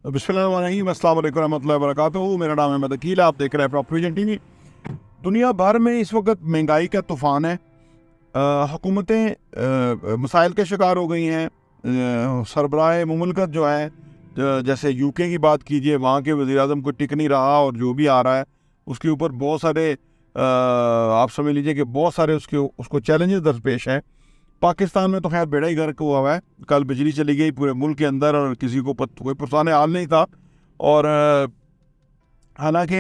बिस्मिल्लाहिर्रहमानिर्रहीम, अस्सलाम वालेकुम रहमतुल्लाहि व बरकातुहू। मेरा नाम है अकील, आप देख रहे हैं प्रॉपर्टी विजन टीवी। दुनिया भर में इस वक्त महंगाई का तूफ़ान है। हुकूमतें मसाइल के शिकार हो गई हैं। सरबराह मुमलकत जो है, जैसे यूके की बात कीजिए, वहाँ के वज़ीर-ए-आज़म को टिक नहीं रहा और जो भी आ रहा है उसके ऊपर बहुत सारे आप समझ लीजिए कि बहुत सारे उसको चैलेंजेस दरपेश हैं। पाकिस्तान में तो खैर बेड़ा ही गर्क हुआ हुआ है। कल बिजली चली गई पूरे मुल्क के अंदर और किसी को कोई पुरसान हाल नहीं था। और हालांकि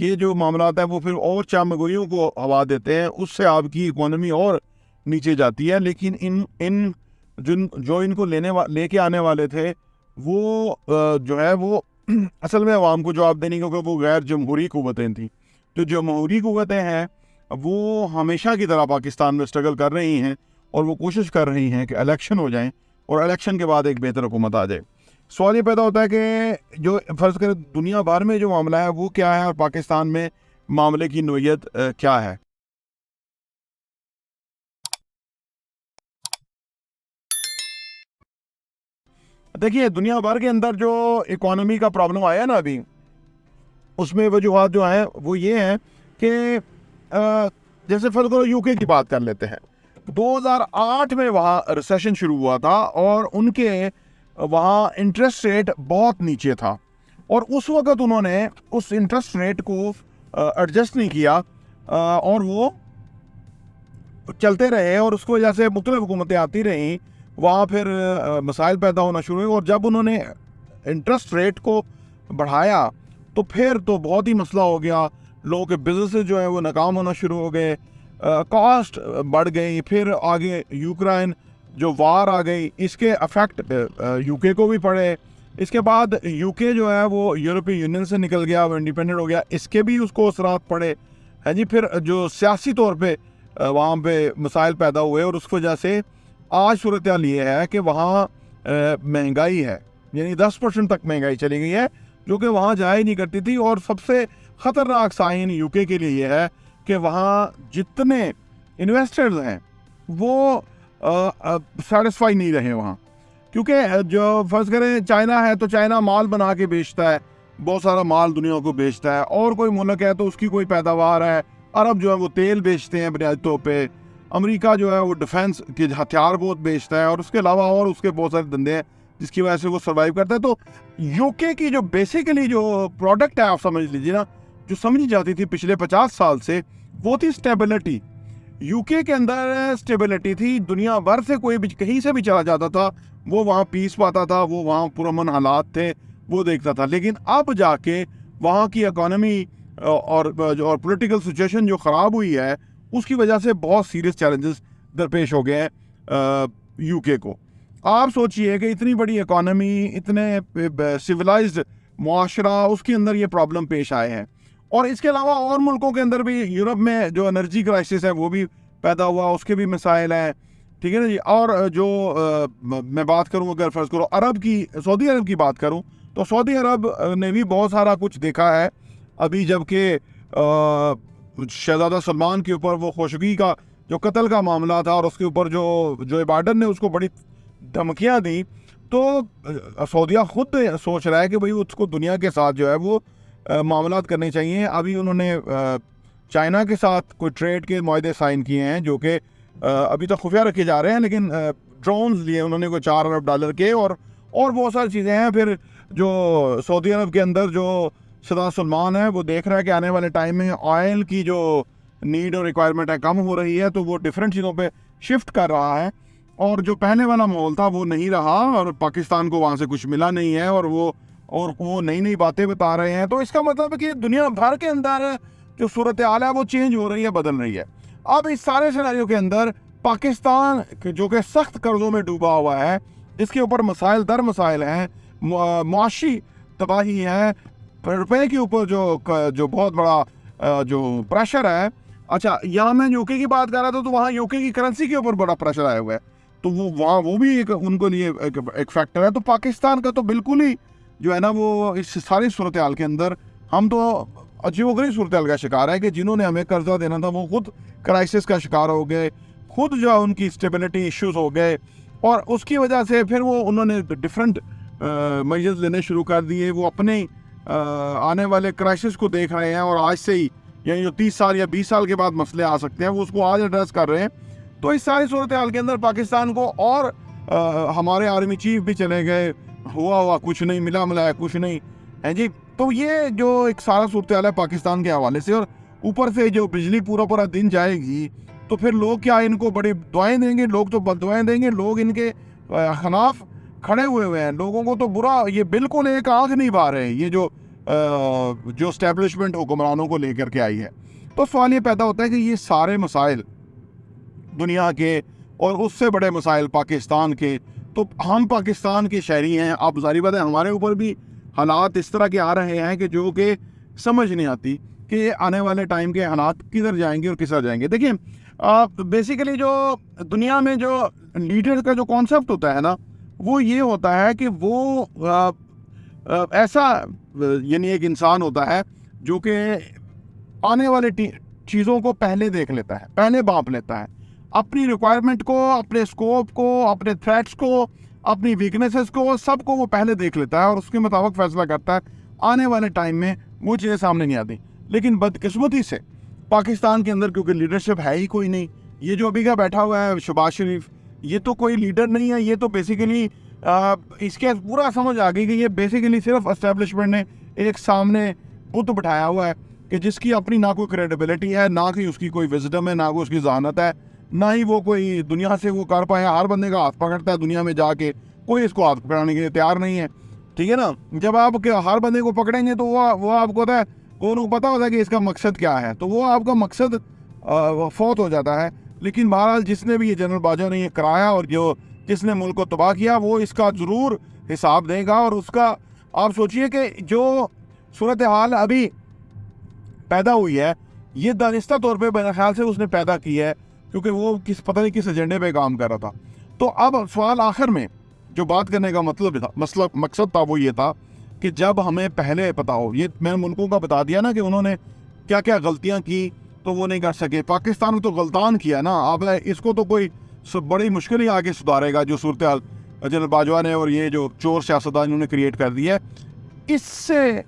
ये जो मामला है वो फिर और चामगोइयों को हवा देते हैं, उससे आपकी इकोनॉमी और नीचे जाती है। लेकिन इन इन जो इनको लेके आने वाले थे वो जो है वो असल में अवाम को जवाब देने, क्योंकि वो गैर जमहूरी कुव्वतें थी। तो जमहूरी कुव्वतें हैं वो हमेशा की तरह पाकिस्तान में स्ट्रगल कर रही हैं और वो कोशिश कर रही हैं कि इलेक्शन हो जाएं और इलेक्शन के बाद एक बेहतर हुकूमत आ जाए। सवाल ये पैदा होता है कि जो फ़र्ज़ करें दुनिया भर में जो मामला है वो क्या है और पाकिस्तान में मामले की नोयत क्या है। देखिए, दुनिया भर के अंदर जो इकोनॉमी का प्रॉब्लम आया ना अभी, उसमें वजूहात जो हैं वो ये हैं कि जैसे फ़र्ज़ करो यूके की बात कर लेते हैं। 2008 में वहाँ रिसेशन शुरू हुआ था और उनके वहाँ इंटरेस्ट रेट बहुत नीचे था और उस वक़्त उन्होंने उस इंटरेस्ट रेट को एडजस्ट नहीं किया और वो चलते रहे और उसकी वजह से मुख्तलिफ हुकूमतें आती रहीं। वहाँ फिर मसाइल पैदा होना शुरू हुए और जब उन्होंने इंटरेस्ट रेट को बढ़ाया तो फिर तो बहुत ही मसला हो गया। लोगों के बिजनेस जो है वो नाकाम होना शुरू हो गए, कॉस्ट बढ़ गई। फिर आगे यूक्रेन जो वार आ गई, इसके अफेक्ट यूके को भी पड़े। इसके बाद यूके जो है वो यूरोपीय यूनियन से निकल गया, वो इंडिपेंडेंट हो गया, इसके भी उसको असरात पड़े हैं जी। फिर जो सियासी तौर पे वहाँ पे मसाइल पैदा हुए और उसकी वजह से आज सूरत हाल ये है कि वहाँ महंगाई है, यानी 10% तक महंगाई चली गई है, जो कि वहाँ जाया ही नहीं करती थी। और सबसे ख़तरनाक साइन यूके के लिए ये है कि वहाँ जितने इन्वेस्टर्स हैं वो सेटिस्फाई नहीं रहे वहाँ, क्योंकि जो फ़र्ज़ करें चाइना है तो चाइना माल बना के बेचता है, बहुत सारा माल दुनिया को बेचता है। और कोई मुल्क है तो उसकी कोई पैदावार है, अरब जो है वो तेल बेचते हैं बुनियादी तौर पे, अमेरिका जो है वो डिफेंस के हथियार बहुत बेचता है और उसके अलावा और उसके बहुत सारे धंधे हैं जिसकी वजह से वो सर्वाइव करता है। तो यूके की जो बेसिकली जो प्रोडक्ट है, आप समझ लीजिए ना, जो समझी जाती थी पिछले 50 साल से, वो थी स्टेबिलिटी। यूके के अंदर स्टेबिलिटी थी। दुनिया भर से कोई भी कहीं से भी चला जाता था वो वहाँ पीस पाता था, वो वहाँ पुरअमन हालात थे वो देखता था। लेकिन अब जाके वहाँ की इकोनॉमी और पॉलिटिकल सिचुएशन जो ख़राब हुई है उसकी वजह से बहुत सीरियस चैलेंजेस दरपेश हो गए हैं यूके को। आप सोचिए कि इतनी बड़ी इकोनॉमी, इतने सिविलाइज्ड मुआशरा, उसके अंदर ये प्रॉब्लम पेश आए हैं। और इसके अलावा और मुल्कों के अंदर भी, यूरोप में जो एनर्जी क्राइसिस है वो भी पैदा हुआ, उसके भी मसाइल हैं, ठीक है ना जी। और जो मैं बात करूं, अगर फ़र्ज़ करो अरब की, सऊदी अरब की बात करूं, तो सऊदी अरब ने भी बहुत सारा कुछ देखा है अभी, जबकि शहज़ादा सलमान के ऊपर वो खुशगी का जो कत्ल का मामला था और उसके ऊपर जो बाइडन ने उसको बड़ी धमकियाँ दी, तो सऊदीया खुद सोच रहा है कि भाई उसको दुनिया के साथ जो है वो मामलात करने चाहिए। अभी उन्होंने चाइना के साथ कोई ट्रेड के मुआहदे साइन किए हैं जो कि अभी तक खुफिया रखे जा रहे हैं, लेकिन ड्रोन्स लिए उन्होंने कोई $4 अरब के और बहुत सारी चीज़ें हैं। फिर जो सऊदी अरब के अंदर जो शहज़ादा सलमान है वो देख रहा है कि आने वाले टाइम में ऑयल की जो नीड और रिक्वायरमेंट है कम हो रही है, तो वो डिफरेंट चीज़ों पे शिफ्ट कर रहा है। और जो पहले वाला माहौल था वो नहीं रहा और पाकिस्तान को वहाँ से कुछ मिला नहीं है और वो नई नई बातें बता रहे हैं। तो इसका मतलब है कि दुनिया भर के अंदर जो सूरत हाल है वो चेंज हो रही है, बदल रही है। अब इस सारे सिनेरियो के अंदर पाकिस्तान जो कि सख्त कर्जों में डूबा हुआ है, इसके ऊपर मसाइल दर मसाइल हैं, मुआशी तबाही है, रुपये के ऊपर जो बहुत बड़ा जो प्रेशर है। अच्छा, यहाँ मैं यूके की बात कर रहा था तो वहाँ यूके की करेंसी के ऊपर बड़ा प्रेशर आया हुआ है, तो वो भी एक उनको लिए एक फैक्टर है। तो पाकिस्तान का तो बिल्कुल ही जो है ना वो इस सारी सूरत हाल के अंदर हम तो अजीबोगरीब सूरत हाल का शिकार है कि जिन्होंने हमें कर्जा देना था वो खुद क्राइसिस का शिकार हो गए, खुद जो उनकी स्टेबिलिटी इश्यूज हो गए और उसकी वजह से फिर वो उन्होंने डिफरेंट मेजर्स लेने शुरू कर दिए, वो अपने आने वाले क्राइसिस को देख रहे हैं और आज से ही, यानी जो 30 साल या 20 साल के बाद मसले आ सकते हैं वो उसको आज एड्रेस कर रहे हैं। तो इस सारी सूरत हाल के अंदर पाकिस्तान को, और हमारे आर्मी चीफ भी चले गए, हुआ कुछ नहीं, मिला कुछ नहीं है जी। तो ये जो एक सारा सूरत हाल है पाकिस्तान के हवाले से, और ऊपर से जो बिजली पूरा दिन जाएगी, तो फिर लोग क्या इनको बड़ी दुआएं देंगे? लोग तो बददुआएं देंगे, लोग इनके खिलाफ खड़े हुए हैं, लोगों को तो बुरा, ये बिल्कुल एक आंख नहीं भा रहे ये जो एस्टेब्लिशमेंट हुक्मरानों को लेकर के आई है। तो सवाल ये पैदा होता है कि ये सारे मसाइल दुनिया के और उससे बड़े मसाइल पाकिस्तान के, तो हम पाकिस्तान के शहरी हैं, अब जारी बात है हमारे ऊपर भी हालात इस तरह के आ रहे हैं कि जो कि समझ नहीं आती कि आने वाले टाइम के हालात किधर जाएंगे और किस तरह जाएंगे। देखिए बेसिकली जो दुनिया में जो लीडर का जो कॉन्सेप्ट होता है ना, वो ये होता है कि वो ऐसा यानी एक इंसान होता है जो कि आने वाले चीज़ों को पहले देख लेता है, पहले भांप लेता है, अपनी रिक्वायरमेंट को, अपने स्कोप को, अपने थ्रेट्स को, अपनी वीकनेसेस को, सबको वो पहले देख लेता है और उसके मुताबिक फैसला करता है। आने वाले टाइम में वो चीज़ें सामने नहीं आती। लेकिन बदकिस्मती से पाकिस्तान के अंदर क्योंकि लीडरशिप है ही कोई नहीं, ये जो अभी का बैठा हुआ है शहबाज शरीफ, ये तो कोई लीडर नहीं है, ये तो बेसिकली इसके पूरा समझ आ गई कि ये बेसिकली सिर्फ एस्टेब्लिशमेंट ने एक सामने बुत बिठाया हुआ है कि जिसकी अपनी ना कोई क्रेडिबिलिटी है, ना कि उसकी कोई विजडम है, ना कोई उसकी जहानत है, ना ही वो कोई दुनिया से वो कर पाए। हर बंदे का हाथ पकड़ता है दुनिया में जाके, कोई इसको हाथ पकड़ाने के लिए तैयार नहीं है, ठीक है ना। जब आप हर बंदे को पकड़ेंगे तो वो आपको होता है, वो उनको पता होता है कि इसका मकसद क्या है, तो वो आपका मकसद फौत हो जाता है। लेकिन बहरहाल जिसने भी ये जनरल बाजवा ने ये कराया और जो जिसने मुल्क को तबाह किया, वो इसका ज़रूर हिसाब देगा। और उसका आप सोचिए कि जो सूरत हाल अभी पैदा हुई है, ये दानिस्ता तौर पे मेरे ख्याल से उसने पैदा की है क्योंकि वो पता नहीं किस एजेंडे पे काम कर रहा था। तो अब सवाल आखिर में जो बात करने का मकसद था वो ये था कि जब हमें पहले पता हो, ये मैंने मुल्कों का बता दिया ना कि उन्होंने क्या क्या गलतियां की तो वो नहीं कर सके। पाकिस्तान ने तो गलतान किया ना, अब इसको तो कोई बड़ी मुश्किल ही आगे सुधारेगा जो सूरत हाल जनरल बाजवा ने और ये जो चोर सियासतदान इन्होंने क्रिएट कर दिया है। इससे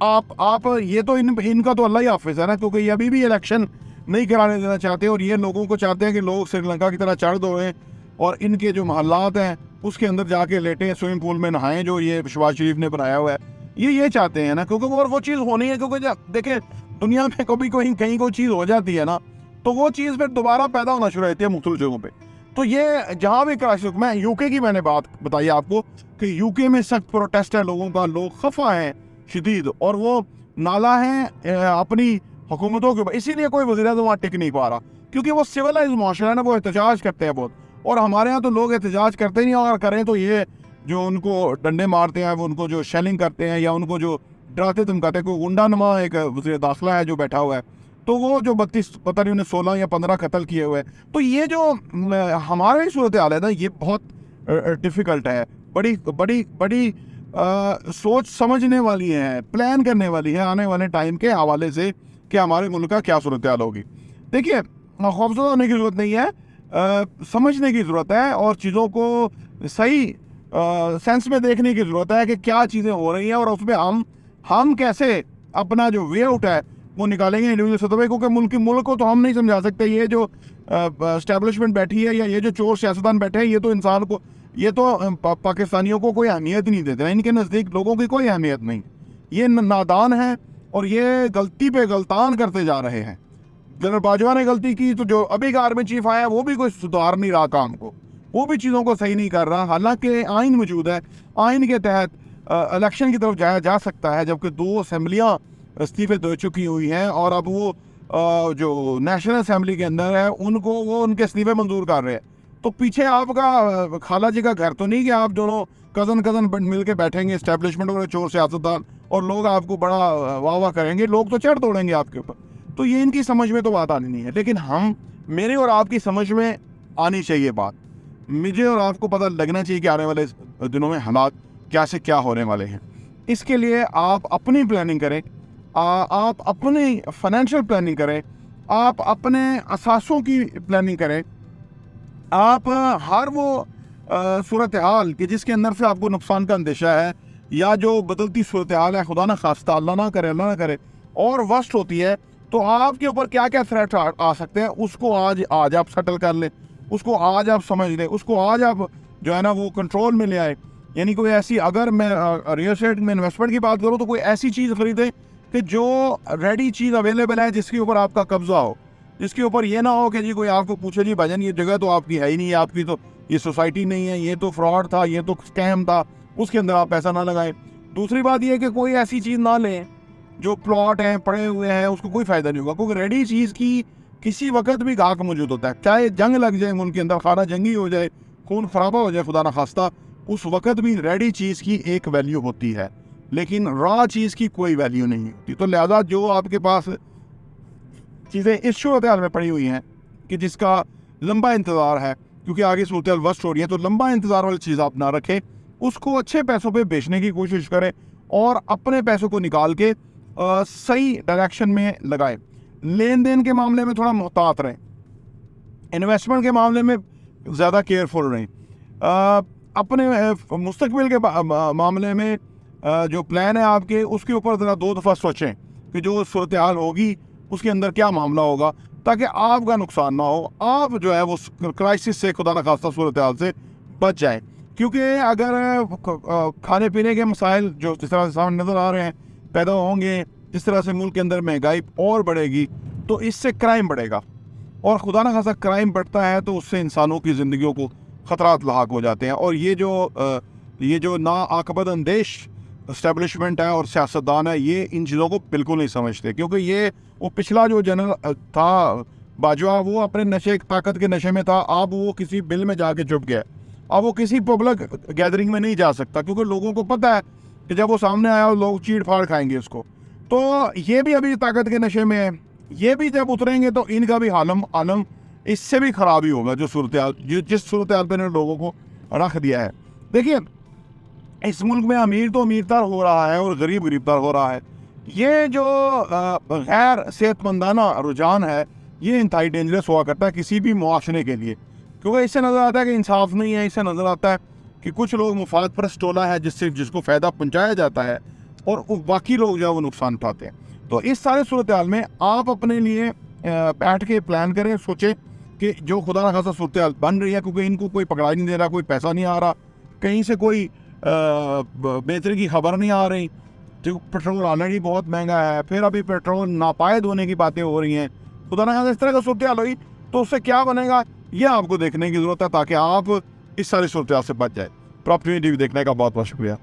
आप ये तो इनका तो अल्लाह ही हाफिज है ना, क्योंकि ये अभी भी इलेक्शन नहीं कराने देना चाहते और ये लोगों को चाहते हैं कि लोग श्रीलंका की तरह चढ़ दौड़ें और इनके जो महल्लात हैं उसके अंदर जाके लेटें, स्विमिंग पूल में नहाएं, जो ये शहबाज शरीफ ने बनाया हुआ है। ये चाहते हैं ना, क्योंकि वो चीज़ होनी है। क्योंकि देखें दुनिया में कभी कहीं कोई चीज़ हो जाती है ना, तो वो चीज़ फिर दोबारा पैदा होना शुरू होती है मुख्तलिफ जगहों पे। तो ये जहाँ भी क्राइसिस, मैं यूके की मैंने बात बताई आपको कि यूके में सख्त प्रोटेस्ट है लोगों का, लोग खफा हैं शदीद, और वो नाला है अपनी हुकूमतों के ऊपर। इसीलिए कोई वज़ीर-ए-आज़म वहाँ टिक नहीं पा रहा, क्योंकि वो सिविलाइज माशरा है ना, वो एहतजाज करते हैं बहुत। और हमारे यहाँ तो लोग एहतजाज करते नहीं, अगर करें तो ये जो उनको डंडे मारते हैं, वो उनको जो शेलिंग करते हैं या उनको जो डराते धमकाते हैं। कोई गुंडा नुमा एक वज़ीर दाखिला है जो बैठा हुआ है, तो वो जो 32 पता नहीं उन्हें 16 या 15 कत्ल किए हुए हैं। तो ये जो हमारी सूरत हाल है ना, ये बहुत डिफ़िकल्ट है, बड़ी सोच समझने वाली है, प्लान करने वाली है आने वाले टाइम के हवाले से कि हमारे मुल्क का क्या सूरत हाल होगी। देखिए खौफज़दा होने की ज़रूरत नहीं है, समझने की ज़रूरत है और चीज़ों को सही सेंस में देखने की ज़रूरत है कि क्या चीज़ें हो रही हैं और उसमें हम कैसे अपना जो वे आउट है वो निकालेंगे इंडिविजुअल सतह पे। क्योंकि मुल्क को तो हम नहीं समझा सकते, ये जो एस्टेब्लिशमेंट बैठी है या ये जो चोर सियासतदान बैठे हैं, ये तो इंसान को, ये तो पाकिस्तानियों को कोई अहमियत नहीं देते, इनके नज़दीक लोगों की कोई अहमियत नहीं। ये नादान है और ये गलती पे गलतान करते जा रहे हैं। जनरल बाजवा ने गलती की, तो जो अभी का आर्मी चीफ आया वो भी कोई सुधार नहीं रहा काम को, वो भी चीज़ों को सही नहीं कर रहा। हालांकि आइन मौजूद है, आइन के तहत इलेक्शन की तरफ जाया जा सकता है, जबकि 2 असेंबलियाँ इस्तीफे दे चुकी हुई हैं और अब वो जो नेशनल असेंबली के अंदर है उनको वो उनके इस्तीफे मंजूर कर रहे हैं। तो पीछे आपका खाला जी का घर तो नहीं कि आप दोनों कज़न मिल के बैठेंगे इस्टेब्लिशमेंट और चोर सियासतदान और लोग आपको बड़ा वाह करेंगे, लोग तो चढ़ दौड़ेंगे आपके ऊपर। तो ये इनकी समझ में तो बात आनी नहीं है, लेकिन मेरे और आपकी समझ में आनी चाहिए बात। मुझे और आपको पता लगना चाहिए कि आने वाले दिनों में हालात क्या से क्या होने वाले हैं। इसके लिए आप अपनी प्लानिंग करें, आप अपनी फाइनेंशियल प्लानिंग करें, आप अपने असासों की प्लानिंग करें, आप हर वो सूरत हाल कि जिसके अंदर से आपको नुकसान का अंदेशा है, या जो बदलती सूरत हाल है, खुदा ना खास्ता, अल्लाह ना करे, और वर्स्ट होती है, तो आपके ऊपर क्या क्या थ्रेट आ सकते हैं, उसको आज आप सेटल कर लें, उसको आज आप समझ लें, उसको आज आप जो है ना वो कंट्रोल में ले आए। यानी कोई ऐसी, अगर मैं रियल एस्टेट में इन्वेस्टमेंट की बात करूँ, तो कोई ऐसी चीज़ खरीदें कि जो रेडी चीज़ अवेलेबल है, जिसके ऊपर आपका कब्जा हो, जिसके ऊपर ये ना हो कि जी कोई आपको पूछे जी भाईजान ये जगह तो आपकी है ही नहीं, आपकी तो ये सोसाइटी नहीं है, ये तो फ्रॉड था, ये तो स्कैम था, उसके अंदर आप पैसा ना लगाएं। दूसरी बात ये है कि कोई ऐसी चीज़ ना लें जो प्लॉट हैं पड़े हुए हैं, उसको कोई फ़ायदा नहीं होगा, क्योंकि रेडी चीज़ की किसी वक्त भी गाहक मौजूद होता है। चाहे जंग लग जाए उनके अंदर, खाना जंगी हो जाए, खून खराबा हो जाए, खुदा ना खास्ता, उस वक्त भी रेडी चीज़ की एक वैल्यू होती है, लेकिन रॉ चीज़ की कोई वैल्यू नहीं होती। तो लिहाजा जो आपके पास चीज़ें इस सूरत हाल में पड़ी हुई हैं कि जिसका लंबा इंतज़ार है, क्योंकि आगे सूरत हाल वर्स्ट हो रही है, तो लंबा इंतज़ार वाली चीज़ आप ना रखें, उसको अच्छे पैसों पे बेचने की कोशिश करें और अपने पैसों को निकाल के सही डायरेक्शन में लगाएं। लेन देन के मामले में थोड़ा मुहतात रहें, इन्वेस्टमेंट के मामले में ज़्यादा केयरफुल रहें, अपने मुस्तकबिल के मामले में जो प्लान है आपके, उसके ऊपर ज़रा 2 दफ़ा सोचें कि जो सूरत हाल होगी उसके अंदर क्या मामला होगा, ताकि आपका नुकसान ना हो, आप जो है वो क्राइसिस से, खुदा न खास्ता सूरत हाल से बच जाएं। क्योंकि अगर खाने पीने के मसाइल जो जिस तरह से सामने नज़र आ रहे हैं पैदा होंगे, जिस तरह से मुल्क के अंदर महंगाई और बढ़ेगी, तो इससे क्राइम बढ़ेगा, और खुदा न खास्ता क्राइम बढ़ता है तो उससे इंसानों की ज़िंदगियों को ख़तरात लाक हो जाते हैं। और ये जो नाआकबत अंदेश इस्टेब्लिशमेंट है और सियासतदान है, ये इन चीज़ों को बिल्कुल नहीं समझते, क्योंकि ये वो पिछला जो जनरल था बाजवा, वो अपने नशे ताकत के नशे में था, अब वो किसी बिल में जाके चुप गया, अब वो किसी पब्लिक गैदरिंग में नहीं जा सकता, क्योंकि लोगों को पता है कि जब वो सामने आया लोग चीड़ फाड़ खाएंगे उसको। तो ये भी अभी ताकत के नशे में है, ये भी जब उतरेंगे तो इनका भी आलम इससे भी ख़राब ही होगा, जो सूरत हाल जिस सूरत हाल पर इन्होंने लोगों को रख दिया है। देखिए, इस मुल्क में अमीर तो अमीरतर हो रहा है और गरीब गरीबतर हो रहा है। ये जो गैर सेहतमंदाना रुझान है, ये इंतहाई डेंजरस हुआ करता है किसी भी मुआशरे के लिए, क्योंकि इससे नज़र आता है कि इंसाफ नहीं है, इससे नज़र आता है कि कुछ लोग मुफाद परस्त टोला है जिसको फ़ायदा पहुँचाया जाता है और बाकी लोग जो है वो नुकसान उठाते हैं। तो इस सारे सूरत हाल में आप अपने लिए बैठ के प्लान करें, सोचें कि जो खुदा न खासा सूरत हाल बन रही है, क्योंकि इनको कोई पकड़ा नहीं दे रहा, कोई पैसा नहीं आ रहा, कहीं से कोई बेहतरी की खबर नहीं आ रही, जो पेट्रोल ऑलरेडी बहुत महंगा है, फिर अभी पेट्रोल नापायद होने की बातें हो रही हैं, खुदा न खासा इस तरह का सूरत हाल हुई तो उससे क्या बनेगा, ये आपको देखने की ज़रूरत है, ताकि आप इस सारी सूरत हाल से बच जाए। प्रॉपर्टी देखने का बहुत बहुत शुक्रिया।